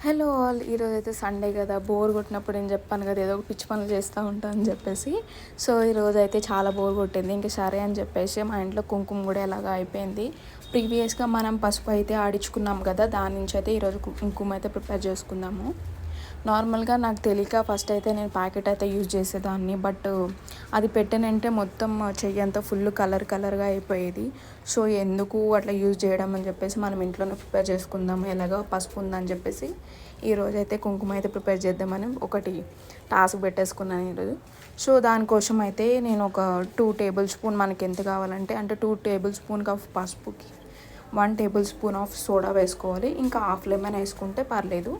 Hello all, ఈరోజైతే Sunday కదా, bore కొట్టినప్పుడు నేను చెప్పాను కదా ఏదో ఒక పిచ్చి పనులు చేస్తూ ఉంటాను అని చెప్పేసి. సో ఈరోజు అయితే చాలా బోర్ కొట్టింది. ఇంక సరే అని చెప్పేసి మా ఇంట్లో కుంకుమ కూడా ఎలాగా అయిపోయింది. ప్రీవియస్గా మనం పసుపు అయితే ఆడించుకున్నాం కదా, దాని నుంచి అయితే ఈరోజు కుంకుమ అయితే ప్రిపేర్ చేసుకుందాము. నార్మల్గా నాకు తెలియక ఫస్ట్ అయితే నేను ప్యాకెట్ అయితే యూజ్ చేసేదాన్ని, బట్ అది పెట్టినంటే మొత్తం చెయ్యి అంతా ఫుల్ కలర్గా అయిపోయేది. సో ఎందుకు అట్లా యూజ్ చేయడం అని చెప్పేసి మనం ఇంట్లోనే ప్రిపేర్ చేసుకుందాము, ఎలాగో పసుపు ఉందని చెప్పేసి ఈరోజు అయితే కుంకుమ అయితే ప్రిపేర్ చేద్దామని ఒకటి టాస్క్ పెట్టేసుకున్నాను ఈరోజు. సో దానికోసం అయితే నేను ఒక 2 టేబుల్ స్పూన్, మనకి ఎంత కావాలంటే 2 టేబుల్ స్పూన్ ఆఫ్ పసుపుకి 1 టేబుల్ స్పూన్ ఆఫ్ సోడా వేసుకోవాలి. ఇంకా హాఫ్ లెమన్ వేసుకుంటే పర్లేదు.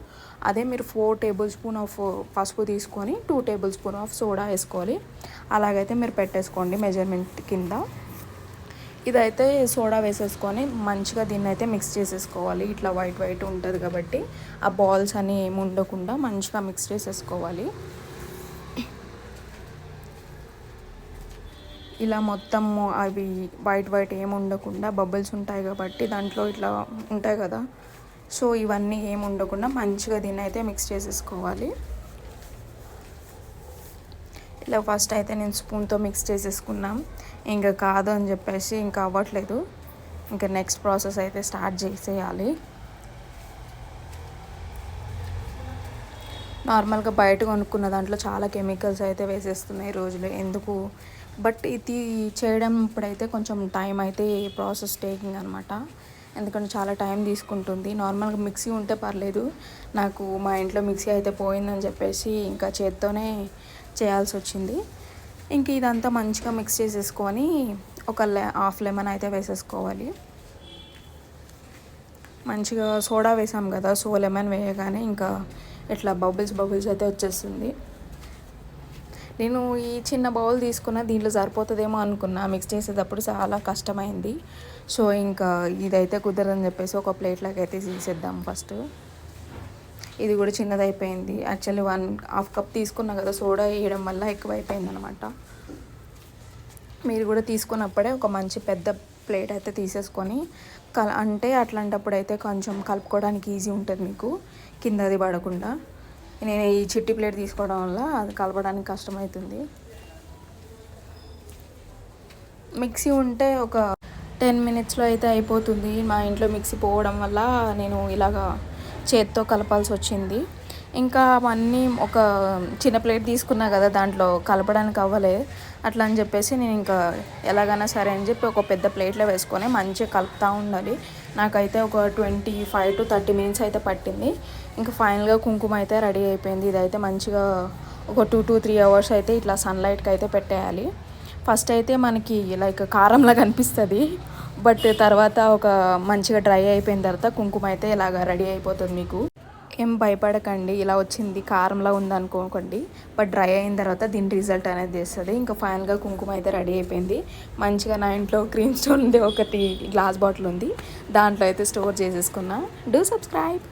అదే మీరు 4 టేబుల్ స్పూన్ ఆఫ్ పసుపు తీసుకొని 2 టేబుల్ స్పూన్ ఆఫ్ సోడా వేసుకోవాలి. అలాగైతే మీరు పెట్టేసుకోండి మెజర్మెంట్ కింద. ఇదైతే సోడా వేసేసుకొని మంచిగా దీన్ని అయితే మిక్స్ చేసేసుకోవాలి. ఇట్లా వైట్ ఉంటుంది కాబట్టి ఆ బాల్స్ అని ఏమి ఉండకుండా మంచిగా మిక్స్ చేసేసుకోవాలి. ఇలా మొత్తం అవి వైట్ ఏమి ఉండకుండా బబుల్స్ ఉంటాయి కాబట్టి దాంట్లో ఇట్లా ఉంటాయి కదా, సో ఇవన్నీ ఏమి ఉండకుండా మంచిగా దీన్ని అయితే మిక్స్ చేసేసుకోవాలి. ఇలా ఫస్ట్ అయితే నేను స్పూన్తో మిక్స్ చేసేసుకున్నాం. ఇంకా కాదు అని చెప్పేసి ఇంకా అవ్వట్లేదు. ఇంకా నెక్స్ట్ ప్రాసెస్ అయితే స్టార్ట్ చేసేయాలి. నార్మల్గా బయట కొనుక్కున్న దాంట్లో చాలా కెమికల్స్ అయితే వేసేస్తున్నాయి రోజులు, ఎందుకు. బట్ ఇది చేయడం ఇప్పుడైతే కొంచెం టైం అయితే ప్రాసెస్ టేకింగ్ అనమాట, ఎందుకంటే చాలా టైం తీసుకుంటుంది. నార్మల్గా మిక్సీ ఉంటే పర్లేదు, నాకు మా ఇంట్లో మిక్సీ అయితే పోయిందని చెప్పేసి ఇంకా చేత్తోనే చేయాల్సి వచ్చింది. ఇంక ఇదంతా మంచిగా మిక్స్ చేసేసుకొని ఒక హాఫ్ లెమన్ అయితే వేసేసుకోవాలి. మంచిగా సోడా వేసాం కదా, సో లెమన్ వేయగానే ఇంకా ఇట్లా బబుల్స్ అయితే వచ్చేస్తుంది. నేను ఈ చిన్న బౌల్ తీసుకున్న, దీంట్లో సరిపోతుందేమో అనుకున్నా, మిక్స్ చేసేటప్పుడు చాలా కష్టమైంది. సో ఇంకా ఇదైతే కుదరదని చెప్పేసి ఒక ప్లేట్లోకి అయితే తీసేద్దాం ఫస్ట్. ఇది కూడా చిన్నది అయిపోయింది. యాక్చువల్లీ 1/2 కప్ తీసుకున్నా కదా, సోడా వేయడం వల్ల ఎక్కువైపోయింది అనమాట. మీరు కూడా తీసుకున్నప్పుడే ఒక మంచి పెద్ద ప్లేట్ అయితే తీసేసుకొని అంటే అట్లాంటప్పుడు అయితే కొంచెం కలుపుకోవడానికి ఈజీ ఉంటుంది మీకు, కిందది పడకుండా. నేను ఈ చిట్టి ప్లేట్ తీసుకోవడం వల్ల అది కలపడానికి కష్టమవుతుంది. మిక్సీ ఉంటే ఒక 10 మినిట్స్లో అయితే అయిపోతుంది. మా ఇంట్లో మిక్సీ పోవడం వల్ల నేను ఇలాగా చేత్తో కలపాల్సి వచ్చింది. ఇంకా అవన్నీ ఒక చిన్న ప్లేట్ తీసుకున్నా కదా, దాంట్లో కలపడానికి అవ్వలే. అట్లా అని చెప్పేసి నేను ఇంకా ఎలాగైనా సరే అని చెప్పి ఒక పెద్ద ప్లేట్లో వేసుకొని మంచిగా కలుపుతూ ఉండాలి. నాకైతే ఒక 25 to 30 మినిట్స్ అయితే పట్టింది. ఇంకా ఫైనల్గా కుంకుమ అయితే రెడీ అయిపోయింది. ఇదైతే మంచిగా ఒక 2 to 3 అవర్స్ అయితే ఇట్లా సన్లైట్కి అయితే పెట్టేయాలి. ఫస్ట్ అయితే మనకి లైక్ కారంలా కనిపిస్తుంది, బట్ తర్వాత ఒక మంచిగా డ్రై అయిపోయిన తర్వాత కుంకుమ అయితే ఇలాగ రెడీ అయిపోతుంది. మీకు ఏం భయపడకండి, ఇలా వచ్చింది కారంలా ఉందనుకోకండి, బట్ డ్రై అయిన తర్వాత దీని రిజల్ట్ అనేది చేస్తుంది. ఇంకా ఫైనల్గా కుంకుమ అయితే రెడీ అయిపోయింది. మంచిగా నా ఇంట్లో క్రీమ్ స్టోన్ ఉంది, ఒకటి గ్లాస్ బాటిల్ ఉంది, దాంట్లో అయితే స్టోర్ చేసేసుకున్నా. Do subscribe.